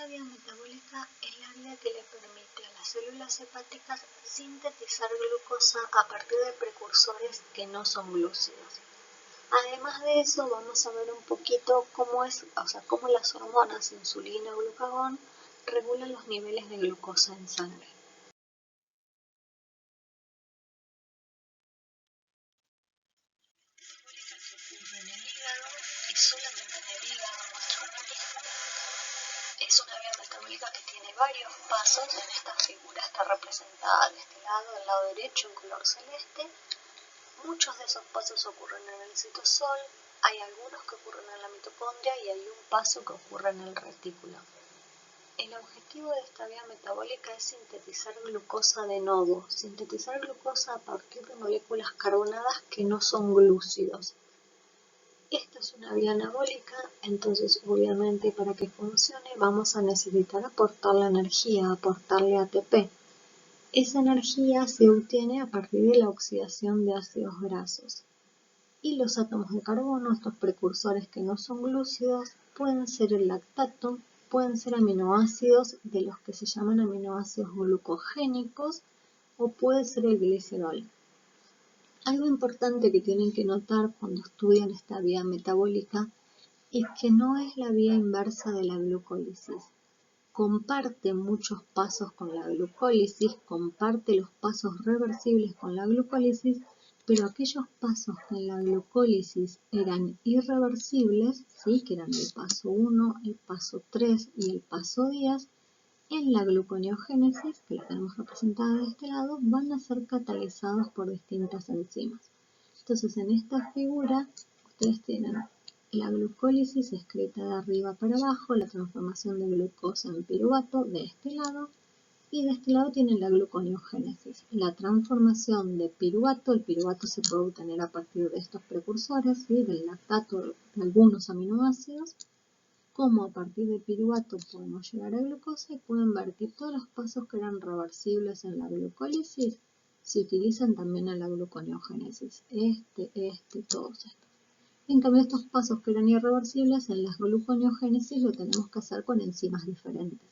Esta vía metabólica es la vía que le permite a las células hepáticas sintetizar glucosa a partir de precursores que no son glúcidos. Además de eso, vamos a ver un poquito cómo las hormonas insulina y glucagón regulan los niveles de glucosa en sangre. En el hígado y solamente en el hígado de nuestro organismo. Es una vía metabólica que tiene varios pasos. En esta figura está representada de este lado, del lado derecho en color celeste. Muchos de esos pasos ocurren en el citosol, hay algunos que ocurren en la mitocondria y hay un paso que ocurre en el retículo. El objetivo de esta vía metabólica es sintetizar glucosa de nodo, sintetizar glucosa a partir de moléculas carbonadas que no son glúcidos. Esta es una vía anabólica, entonces obviamente para que funcione vamos a necesitar aportarle energía, aportarle ATP. Esa energía se obtiene a partir de la oxidación de ácidos grasos. Y los átomos de carbono, estos precursores que no son glúcidos, pueden ser el lactato, pueden ser aminoácidos de los que se llaman aminoácidos glucogénicos o puede ser el glicerol. Algo importante que tienen que notar cuando estudian esta vía metabólica es que no es la vía inversa de la glucólisis. Comparte muchos pasos con la glucólisis, comparte los pasos reversibles con la glucólisis, pero aquellos pasos que en la glucólisis eran irreversibles, ¿sí? Que eran el paso 1, el paso 3 y el paso 10, en la gluconeogénesis, que la tenemos representada de este lado, van a ser catalizados por distintas enzimas. Entonces, en esta figura, ustedes tienen la glucólisis escrita de arriba para abajo, la transformación de glucosa en piruvato de este lado, y de este lado tienen la gluconeogénesis, la transformación de piruvato. El piruvato se puede obtener a partir de estos precursores, ¿sí? Del lactato de algunos aminoácidos, como a partir de piruvato podemos llegar a glucosa y pueden ver que todos los pasos que eran reversibles en la glucólisis se utilizan también en la gluconeogénesis, todos estos. En cambio, estos pasos que eran irreversibles en la gluconeogénesis lo tenemos que hacer con enzimas diferentes.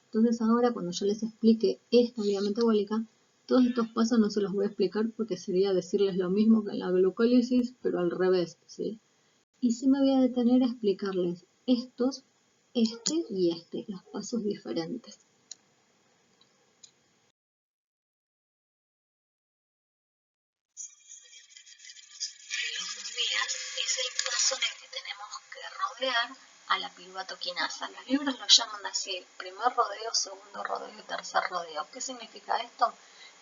Entonces ahora cuando yo les explique esta vía metabólica, todos estos pasos no se los voy a explicar porque sería decirles lo mismo que en la glucólisis, pero al revés, ¿sí? Y sí me voy a detener a explicarles estos, los pasos diferentes. Los días es el paso en el que tenemos que rodear a la piruvatoquinasa. Los libros lo llaman así: primer rodeo, segundo rodeo y tercer rodeo. ¿Qué significa esto?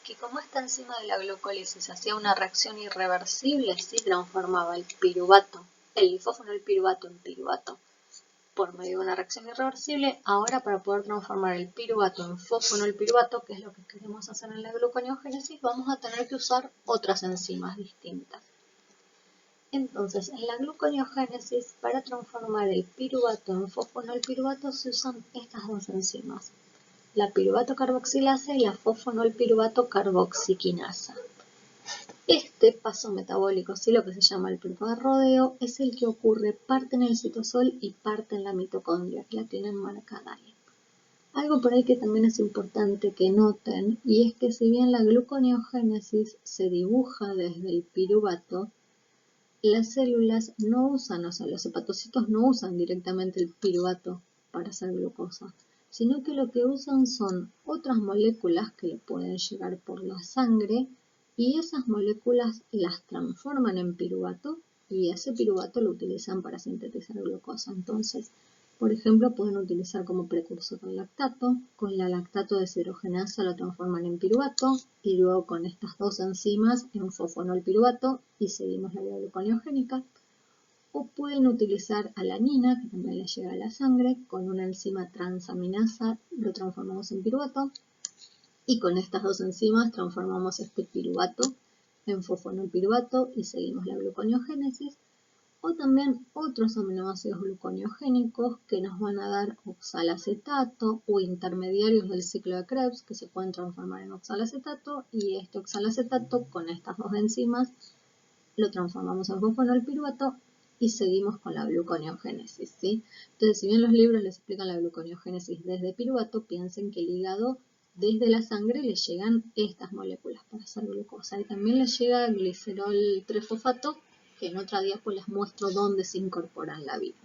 Que como esta enzima de la glucólisis hacía una reacción irreversible, sí transformaba el piruvato, el lisófonol piruvato en piruvato por medio de una reacción irreversible. Ahora, para poder transformar el piruvato en fosfonol piruvato, que es lo que queremos hacer en la gluconeogénesis, vamos a tener que usar otras enzimas distintas. Entonces, en la gluconeogénesis, para transformar el piruvato en fosfonol piruvato se usan estas dos enzimas, la piruvato carboxilasa y la fosfonol piruvato carboxiquinasa. Este paso metabólico, ¿sí? Lo que se llama el primer rodeo, es el que ocurre parte en el citosol y parte en la mitocondria, que la tienen marcada ahí. Algo por ahí que también es importante que noten, y es que si bien la gluconeogénesis se dibuja desde el piruvato, las células no usan, los hepatocitos no usan directamente el piruvato para hacer glucosa, sino que lo que usan son otras moléculas que le pueden llegar por la sangre, y esas moléculas las transforman en piruvato y ese piruvato lo utilizan para sintetizar glucosa. Entonces, por ejemplo, pueden utilizar como precursor el lactato, con la lactato deshidrogenasa lo transforman en piruvato y luego con estas dos enzimas en fosfonol piruvato y seguimos la vía gluconeogénica. O pueden utilizar alanina, que también le llega a la sangre, con una enzima transaminasa lo transformamos en piruvato. Y con estas dos enzimas transformamos este piruvato en fosfonol piruvato y seguimos la gluconeogénesis. O también otros aminoácidos gluconeogénicos que nos van a dar oxalacetato o intermediarios del ciclo de Krebs que se pueden transformar en oxalacetato, y este oxalacetato con estas dos enzimas lo transformamos en fosfonol piruvato y seguimos con la gluconeogénesis, ¿sí? Entonces, si bien los libros les explican la gluconeogénesis desde piruvato, piensen que el hígado, desde la sangre, le llegan estas moléculas para hacer glucosa. Y también les llega glicerol trifosfato, que en otra diapo les muestro dónde se incorpora en la vida.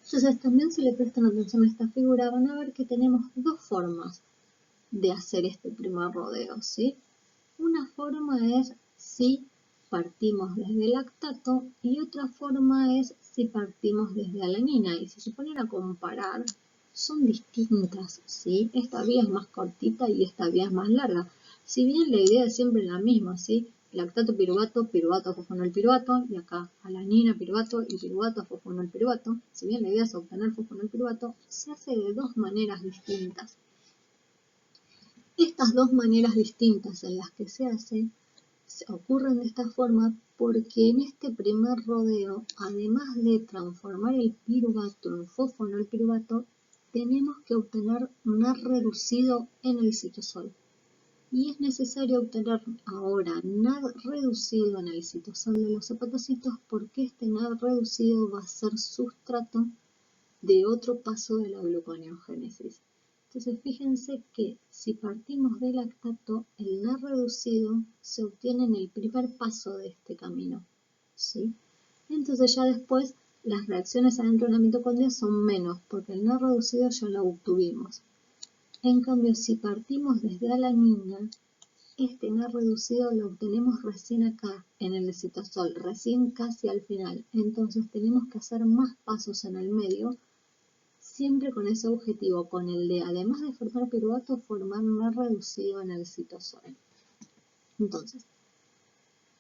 Entonces, también si le prestan atención a esta figura, van a ver que tenemos dos formas de hacer este primer rodeo, ¿sí? Una forma es si partimos desde lactato y otra forma es si partimos desde alanina. Y si se ponen a comparar, son distintas, ¿sí? Esta vía es más cortita y esta vía es más larga. Si bien la idea es siempre la misma, ¿sí? Lactato, piruvato, piruvato, fosfonol, piruvato, y acá alanina, piruvato y piruvato, fosfonol, piruvato. Si bien la idea es obtener fosfonol, piruvato, se hace de dos maneras distintas. Estas dos maneras distintas en las que se hace ocurren de esta forma porque en este primer rodeo, además de transformar el piruvato en fosfonol piruvato, tenemos que obtener NAR reducido en el citosol. Y es necesario obtener ahora NAR reducido en el citosol de los hepatocitos porque este NAR reducido va a ser sustrato de otro paso de la gluconeogénesis. Entonces fíjense que si partimos de lactato, el NAR reducido se obtiene en el primer paso de este camino, ¿sí? Entonces ya después las reacciones adentro de la mitocondria son menos, porque el NAR reducido ya lo obtuvimos. En cambio, si partimos desde alanina, este NAR reducido lo obtenemos recién acá, en el citosol, recién casi al final. Entonces tenemos que hacer más pasos en el medio, siempre con ese objetivo, con el de, además de formar piruvato, formar NAR reducido en el citosol. Entonces,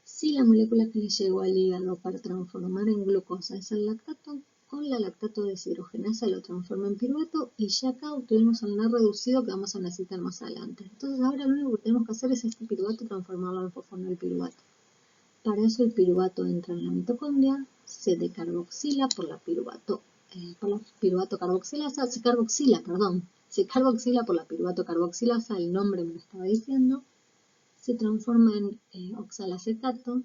si la molécula que le llegó al hígado para transformar en glucosa es el lactato, con la lactato deshidrogenasa lo transforma en piruvato y ya acá obtuvimos el NAR reducido que vamos a necesitar más adelante. Entonces ahora lo único que tenemos que hacer es este piruvato transformarlo en fosfonol piruvato. Para eso el piruvato entra en la mitocondria, se decarboxila por la piruvato carboxilasa, se carboxila por la piruvato carboxilasa, el nombre me lo estaba diciendo, se transforma en oxalacetato.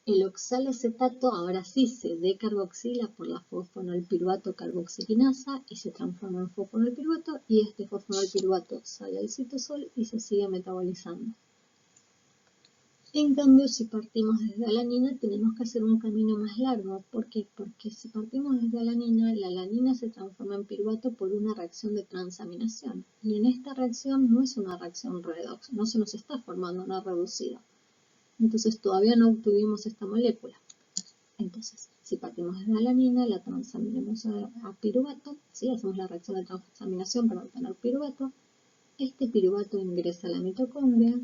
El oxalacetato ahora sí se decarboxila por la fosfonol piruvato carboxiquinasa y se transforma en fosfonol piruvato y este fosfonol piruvato sale al citosol y se sigue metabolizando. En cambio, si partimos desde alanina, tenemos que hacer un camino más largo. ¿Por qué? Porque si partimos desde alanina, la alanina se transforma en piruvato por una reacción de transaminación. Y en esta reacción no es una reacción redox, no se nos está formando una reducida. Entonces todavía no obtuvimos esta molécula. Entonces, si partimos desde alanina, la transaminamos a piruvato, ¿sí? Hacemos la reacción de transaminación para obtener piruvato. Este piruvato ingresa a la mitocondria.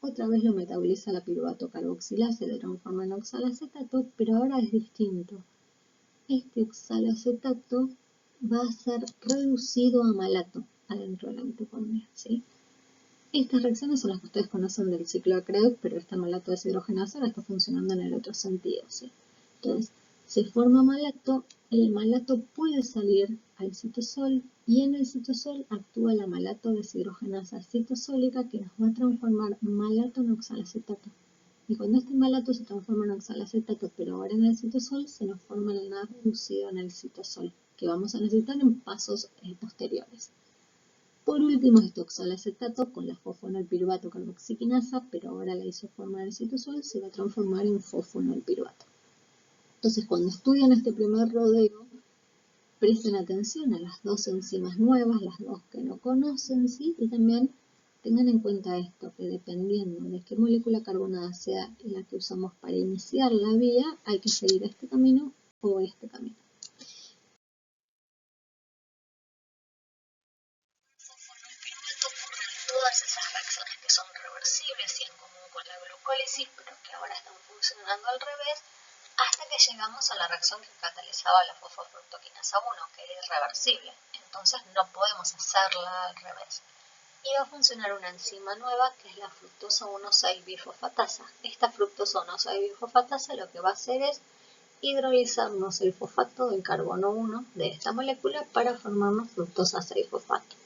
Otra vez lo metaboliza la piruvato carboxilasa y lo transforma en oxalacetato, pero ahora es distinto. Este oxalacetato va a ser reducido a malato adentro de la mitocondria, ¿sí? Estas reacciones son las que ustedes conocen del ciclo de Krebs, pero esta malato deshidrogenasa ahora está funcionando en el otro sentido, ¿sí? Entonces, se forma malato, el malato puede salir al citosol y en el citosol actúa la malato deshidrogenasa citosólica que nos va a transformar malato en oxalacetato. Y cuando este malato se transforma en oxalacetato, pero ahora en el citosol, se nos forma el NAR reducido en el citosol, que vamos a necesitar en pasos posteriores. Por último, este oxalacetato con la fosfonol piruvato carboxiquinasa, pero ahora la hizo formar el citosol, se va a transformar en fosfonol piruvato. Entonces, cuando estudian este primer rodeo, presten atención a las dos enzimas nuevas, las dos que no conocen, ¿sí? Y también tengan en cuenta esto, que dependiendo de qué molécula carbonada sea la que usamos para iniciar la vía, hay que seguir este camino o este camino. Todas esas reacciones que son reversibles y en común con la glucólisis, pero que ahora están funcionando al revés, hasta que llegamos a la reacción que catalizaba la fosfofructoquinasa 1, que es irreversible. Entonces no podemos hacerla al revés. Y va a funcionar una enzima nueva que es la fructosa 1,6-bifosfatasa. Esta fructosa 1,6-bifosfatasa lo que va a hacer es hidrolizarnos el fosfato del carbono 1 de esta molécula para formarnos fructosa 6-fosfato.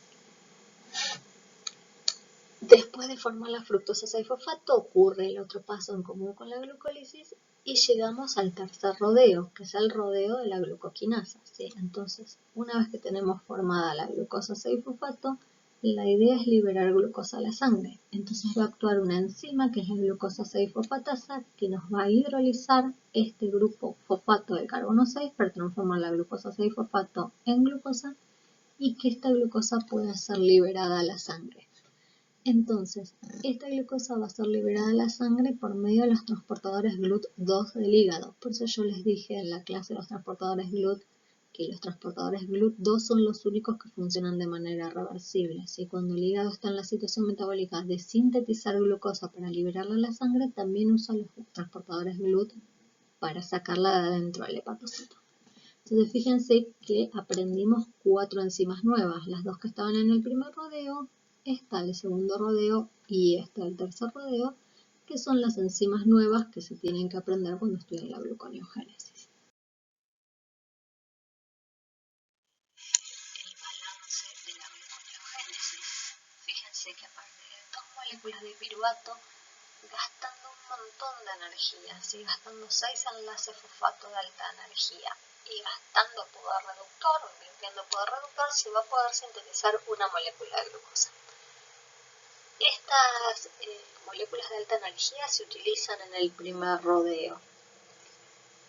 Después de formar la fructosa 6-fosfato ocurre el otro paso en común con la glucólisis y llegamos al tercer rodeo, que es el rodeo de la glucoquinasa, ¿sí? Entonces, una vez que tenemos formada la glucosa 6-fosfato, la idea es liberar glucosa a la sangre. Entonces va a actuar una enzima que es la glucosa 6-fosfatasa que nos va a hidrolizar este grupo fosfato de carbono 6 para transformar la glucosa 6-fosfato en glucosa y que esta glucosa pueda ser liberada a la sangre. Entonces, esta glucosa va a ser liberada a la sangre por medio de los transportadores GLUT2 del hígado. Por eso yo les dije en la clase de los transportadores GLUT que los transportadores GLUT2 son los únicos que funcionan de manera reversible. ¿Sí? Cuando el hígado está en la situación metabólica de sintetizar glucosa para liberarla a la sangre, también usa los transportadores GLUT para sacarla de adentro del hepatocito. Entonces fíjense que aprendimos 4 enzimas nuevas, las 2 que estaban en el primer rodeo, esta el segundo rodeo y esta el tercer rodeo, que son las enzimas nuevas que se tienen que aprender cuando estudian la gluconeogénesis. El balance de la gluconeogénesis. Fíjense que a partir de 2 moléculas de piruvato, gastando un montón de energía, ¿sí? Gastando 6 enlaces fosfato de alta energía y gastando poder reductor, invirtiendo poder reductor, se va a poder sintetizar una molécula de glucosa. Estas moléculas de alta energía se utilizan en el primer rodeo.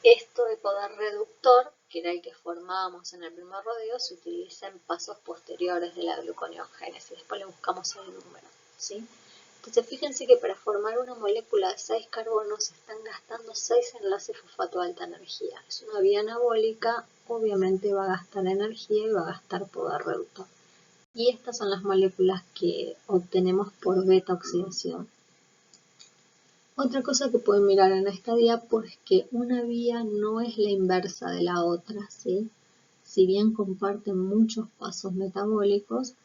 Esto de poder reductor, que era el que formábamos en el primer rodeo, se utiliza en pasos posteriores de la gluconeogénesis. Después le buscamos el número, ¿sí? Entonces fíjense que para formar una molécula de 6 carbonos se están gastando 6 enlaces fosfato de alta energía. Es una vía anabólica, obviamente va a gastar energía y va a gastar poder reductor. Y estas son las moléculas que obtenemos por beta oxidación. Otra cosa que pueden mirar en esta diapo es que una vía no es la inversa de la otra, ¿sí? Si bien comparten muchos pasos metabólicos,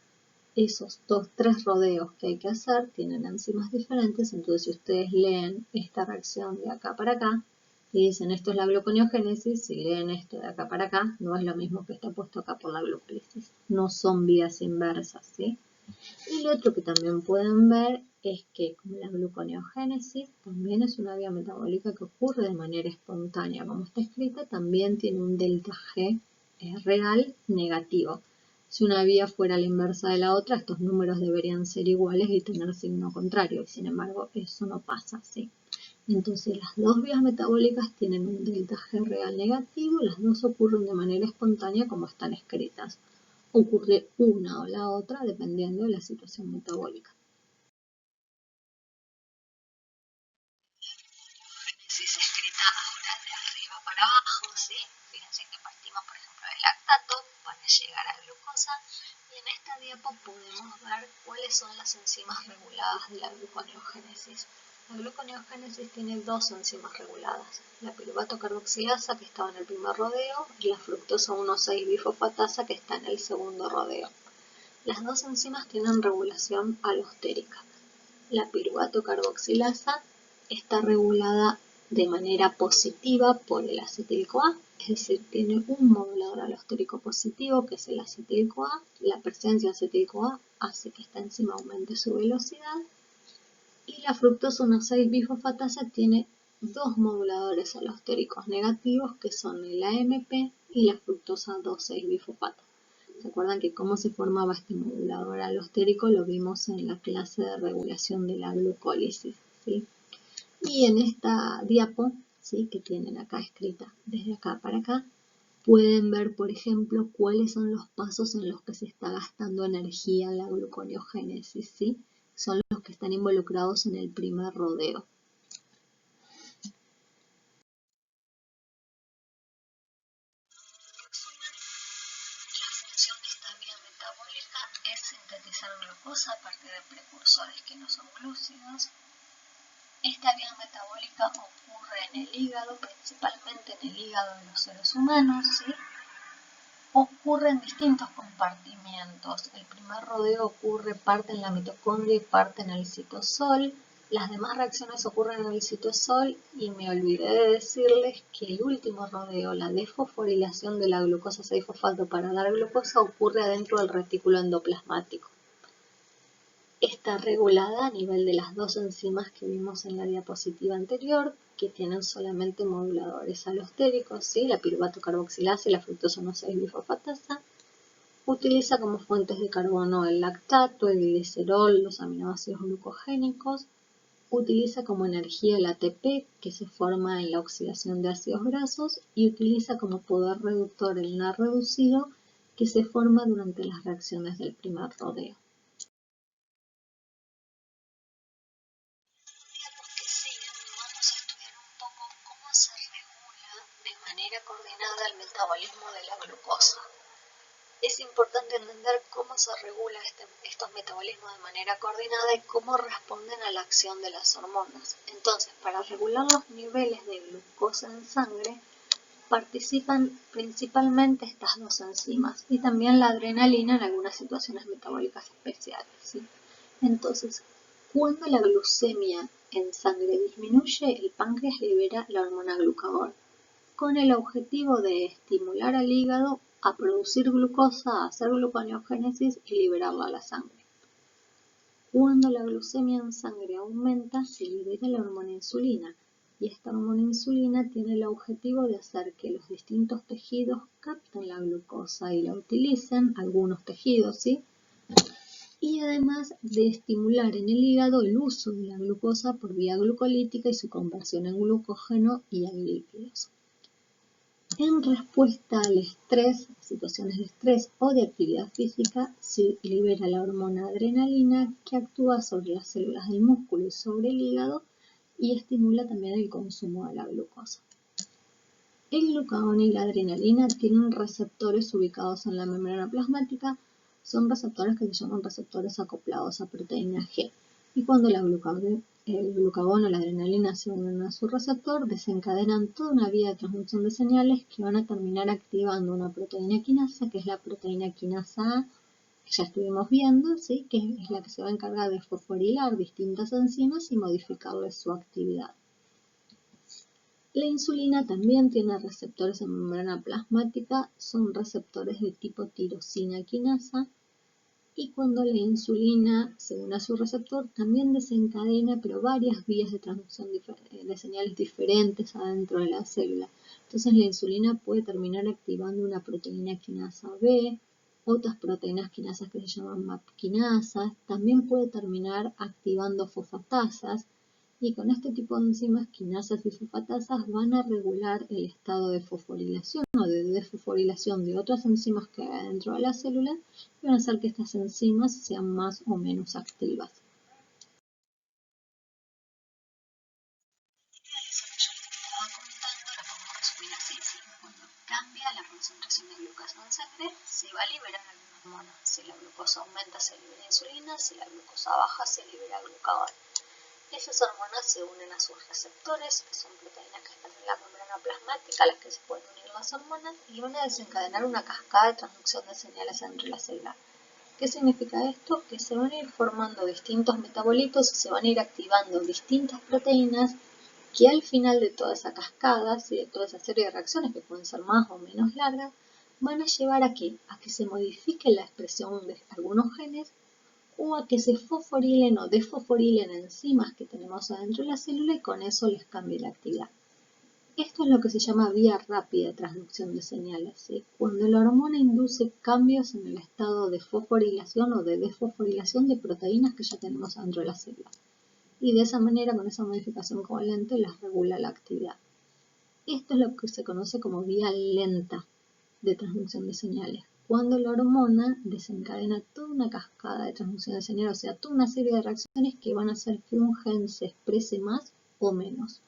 esos 3 rodeos que hay que hacer tienen enzimas diferentes, entonces si ustedes leen esta reacción de acá para acá y dicen esto es la gluconeogénesis, si leen esto de acá para acá, no es lo mismo que está puesto acá por la glucólisis, no son vías inversas, ¿sí? Y lo otro que también pueden ver es que como la gluconeogénesis también es una vía metabólica que ocurre de manera espontánea, como está escrita, también tiene un delta G real negativo. Si una vía fuera la inversa de la otra, estos números deberían ser iguales y tener signo contrario, y sin embargo eso no pasa, ¿sí? Entonces las dos vías metabólicas tienen un delta G real negativo, las dos ocurren de manera espontánea como están escritas. Ocurre una o la otra dependiendo de la situación metabólica. Gluconeogénesis escrita ahora de arriba para abajo, ¿sí? Fíjense que partimos, por ejemplo, del lactato para llegar a glucosa y en esta diapo podemos ver cuáles son las enzimas reguladas de la gluconeogénesis. La gluconeogénesis tiene 2 enzimas reguladas, la piruvato carboxilasa que estaba en el primer rodeo y la fructosa 1,6-bifosfatasa que está en el segundo rodeo. Las 2 enzimas tienen regulación alostérica. La piruvato carboxilasa está regulada de manera positiva por el acetil-CoA, es decir, tiene un modulador alostérico positivo que es el acetil-CoA. La presencia de acetil-CoA hace que esta enzima aumente su velocidad. Y la fructosa 1,6-bifosfatasa tiene 2 moduladores alostéricos negativos que son el AMP y la fructosa 2,6-bifosfato. ¿Se acuerdan que cómo se formaba este modulador alostérico? Lo vimos en la clase de regulación de la glucólisis, ¿sí? Y en esta diapo, ¿sí?, que tienen acá escrita desde acá para acá, pueden ver, por ejemplo, cuáles son los pasos en los que se está gastando energía en la gluconeogénesis, ¿sí? Son los que están involucrados en el primer rodeo. La función de esta vía metabólica es sintetizar glucosa a partir de precursores que no son glúcidos. Esta vía metabólica ocurre en el hígado, principalmente en el hígado de los seres humanos, ¿sí? Ocurre en distintos compartimientos. El primer rodeo ocurre parte en la mitocondria y parte en el citosol. Las demás reacciones ocurren en el citosol y me olvidé de decirles que el último rodeo, la desfosforilación de la glucosa 6-fosfato para dar glucosa, ocurre adentro del retículo endoplasmático. Está regulada a nivel de las dos enzimas que vimos en la diapositiva anterior, que tienen solamente moduladores alostéricos, ¿sí? La piruvato carboxilasa y la fructosa 6-bifosfatasa. Utiliza como fuentes de carbono el lactato, el glicerol, los aminoácidos glucogénicos. Utiliza como energía el ATP, que se forma en la oxidación de ácidos grasos, y utiliza como poder reductor el NAR reducido, que se forma durante las reacciones del primer rodeo. Coordinada al metabolismo de la glucosa. Es importante entender cómo se regula estos metabolismos de manera coordinada y cómo responden a la acción de las hormonas. Entonces, para regular los niveles de glucosa en sangre, participan principalmente estas dos enzimas y también la adrenalina en algunas situaciones metabólicas especiales, ¿sí? Entonces, cuando la glucemia en sangre disminuye, el páncreas libera la hormona glucagón, con el objetivo de estimular al hígado a producir glucosa, a hacer gluconeogénesis y liberarla a la sangre. Cuando la glucemia en sangre aumenta, se libera la hormona insulina, y esta hormona insulina tiene el objetivo de hacer que los distintos tejidos capten la glucosa y la utilicen, algunos tejidos, ¿sí? Y además de estimular en el hígado el uso de la glucosa por vía glucolítica y su conversión en glucógeno y en lípidos. En respuesta al estrés, situaciones de estrés o de actividad física, se libera la hormona adrenalina, que actúa sobre las células del músculo y sobre el hígado y estimula también el consumo de la glucosa. El glucagón y la adrenalina tienen receptores ubicados en la membrana plasmática. Son receptores que se llaman receptores acoplados a proteína G. Y cuando el glucagón o la adrenalina se unen a su receptor, desencadenan toda una vía de transducción de señales que van a terminar activando una proteína quinasa, que es la proteína quinasa A, que ya estuvimos viendo, ¿sí? Que es la que se va a encargar de fosforilar distintas enzimas y modificarles su actividad. La insulina también tiene receptores en membrana plasmática, son receptores de tipo tirosina quinasa, y cuando la insulina se une a su receptor también desencadena pero varias vías de transducción de señales diferentes adentro de la célula. Entonces la insulina puede terminar activando una proteína quinasa B, otras proteínas quinasas que se llaman MAP quinasas, también puede terminar activando fosfatasas, y con este tipo de enzimas quinasas y fosfatasas van a regular el estado de fosforilación o de desfosforilación de otras enzimas que hay dentro de la célula y van a hacer que estas enzimas sean más o menos activas. Cuando cambia la concentración de glucosa en sangre, se va a liberar alguna hormona. Si la glucosa aumenta, se libera insulina; si la glucosa baja, se libera glucagón. Esas hormonas se unen a sus receptores, que son proteínas que están en la membrana plasmática a las que se pueden unir las hormonas, y van a desencadenar una cascada de transducción de señales entre la célula. ¿Qué significa esto? Que se van a ir formando distintos metabolitos y se van a ir activando distintas proteínas que al final de toda esa cascada y de toda esa serie de reacciones, que pueden ser más o menos largas, van a llevar a que se modifique la expresión de algunos genes o a que se fosforilen o desfosforilen enzimas que tenemos adentro de la célula y con eso les cambie la actividad. Esto es lo que se llama vía rápida de transducción de señales, ¿sí? Cuando la hormona induce cambios en el estado de fosforilación o de desfosforilación de proteínas que ya tenemos adentro de la célula. Y de esa manera, con esa modificación covalente, las regula la actividad. Esto es lo que se conoce como vía lenta de transducción de señales, cuando la hormona desencadena toda una cascada de transducción de señales, o sea, toda una serie de reacciones que van a hacer que un gen se exprese más o menos.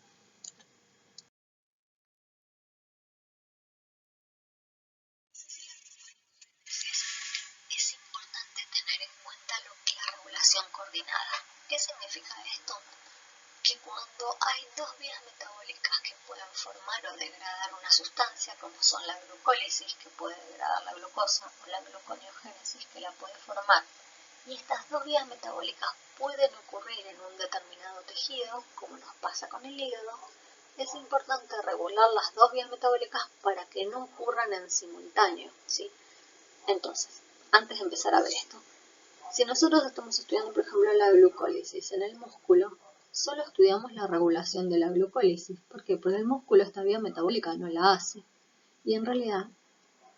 Es importante tener en cuenta lo que es la regulación coordinada. ¿Qué significa esto? Que cuando hay dos vías metabólicas que pueden formar o degradar una sustancia, como son la glucólisis, que puede degradar la glucosa, o la gluconeogénesis, que la puede formar, y estas dos vías metabólicas pueden ocurrir en un determinado tejido, como nos pasa con el hígado, es importante regular las dos vías metabólicas para que no ocurran en simultáneo, ¿sí? Entonces, antes de empezar a ver esto, Si nosotros estamos estudiando, por ejemplo, la glucólisis en el músculo, solo estudiamos la regulación de la glucólisis. ¿Por qué? Porque el músculo esta vía metabólica no la hace. Y en realidad,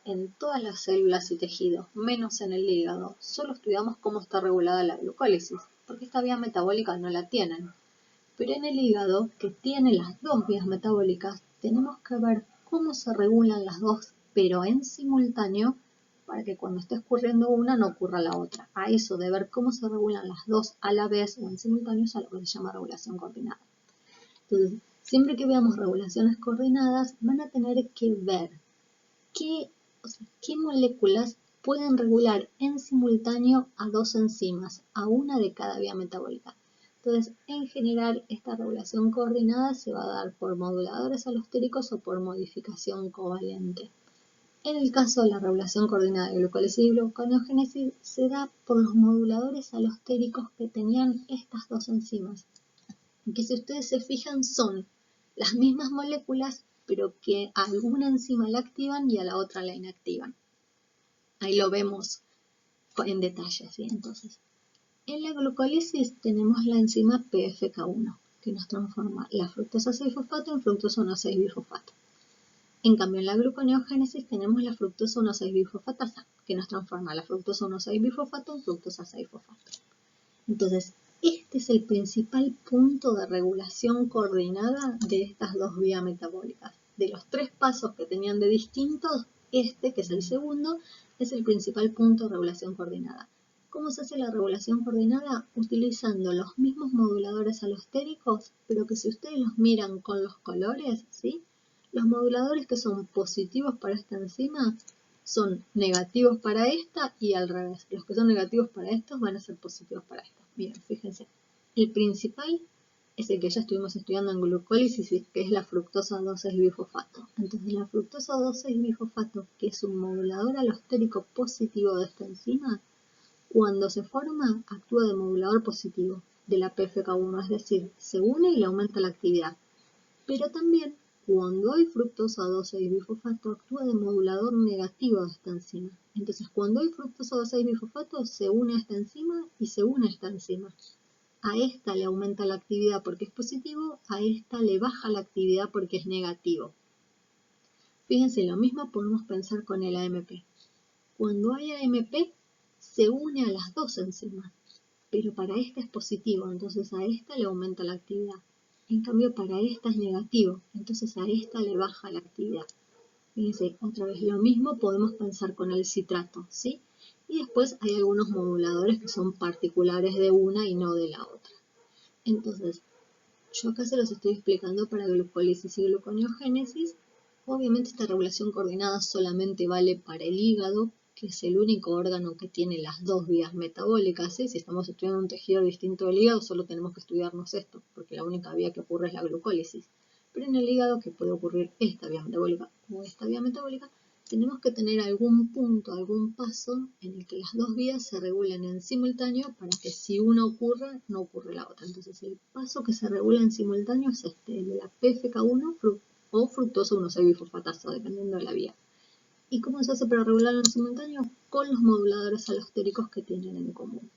en todas las células y tejidos, menos en el hígado, solo estudiamos cómo está regulada la glucólisis, porque esta vía metabólica no la tienen. Pero en el hígado, que tiene las dos vías metabólicas, tenemos que ver cómo se regulan las dos, pero en simultáneo, para que cuando esté ocurriendo una no ocurra la otra. A eso de ver cómo se regulan las dos a la vez o en simultáneo es a lo que se llama regulación coordinada. Entonces, siempre que veamos regulaciones coordinadas, van a tener que ver qué moléculas pueden regular en simultáneo a dos enzimas, a una de cada vía metabólica. Entonces, en general, esta regulación coordinada se va a dar por moduladores alostéricos o por modificación covalente. En el caso de la regulación coordinada de glucólisis y gluconeogénesis, se da por los moduladores alostéricos que tenían estas dos enzimas, que si ustedes se fijan son las mismas moléculas, pero que a alguna enzima la activan y a la otra la inactivan. Ahí lo vemos en detalle, ¿sí? Entonces, en la glucólisis tenemos la enzima PFK1, que nos transforma la fructosa 6-fosfato en fructosa 1,6-bifosfato. En cambio, en la gluconeogénesis tenemos la fructosa 1,6-bifosfatasa, que nos transforma la fructosa 1,6-bifosfato en fructosa 6-fosfato. Entonces, este es el principal punto de regulación coordinada de estas dos vías metabólicas. De los tres pasos que tenían de distintos, este, que es el segundo, es el principal punto de regulación coordinada. ¿Cómo se hace la regulación coordinada? Utilizando los mismos moduladores alostéricos, pero que si ustedes los miran con los colores, ¿sí? Los moduladores que son positivos para esta enzima son negativos para esta y al revés. Los que son negativos para estos van a ser positivos para estos. Miren, fíjense. El principal es el que ya estuvimos estudiando en glucólisis, que es la fructosa 2,6-bifosfato. Entonces la fructosa 2,6-bifosfato, que es un modulador alostérico positivo de esta enzima, cuando se forma, actúa de modulador positivo de la PFK1, es decir, se une y le aumenta la actividad. Pero también, cuando hay fructosa 2,6-bifosfato, actúa de modulador negativo de esta enzima. Entonces, cuando hay fructosa 2,6-bifosfato, se une a esta enzima y se une a esta enzima. A esta le aumenta la actividad porque es positivo, a esta le baja la actividad porque es negativo. Fíjense, lo mismo podemos pensar con el AMP. Cuando hay AMP, se une a las dos enzimas, pero para esta es positivo, entonces a esta le aumenta la actividad. En cambio, para esta es negativo, entonces a esta le baja la actividad. Fíjense, otra vez lo mismo podemos pensar con el citrato, ¿sí? Y después hay algunos moduladores que son particulares de una y no de la otra. Entonces, yo acá se los estoy explicando para glucólisis y gluconeogénesis. Obviamente esta regulación coordinada solamente vale para el hígado, que es el único órgano que tiene las dos vías metabólicas, ¿sí? Si estamos estudiando un tejido distinto del hígado, solo tenemos que estudiarnos esto, porque la única vía que ocurre es la glucólisis. Pero en el hígado, que puede ocurrir esta vía metabólica o esta vía metabólica, tenemos que tener algún punto, algún paso en el que las dos vías se regulen en simultáneo para que si una ocurre, no ocurre la otra. Entonces el paso que se regula en simultáneo es este, el de la PFK1 o fructosa 1,6-bifosfatasa, dependiendo de la vía. ¿Y cómo se hace para regularlo en simultáneo? Con los moduladores alostéricos que tienen en común.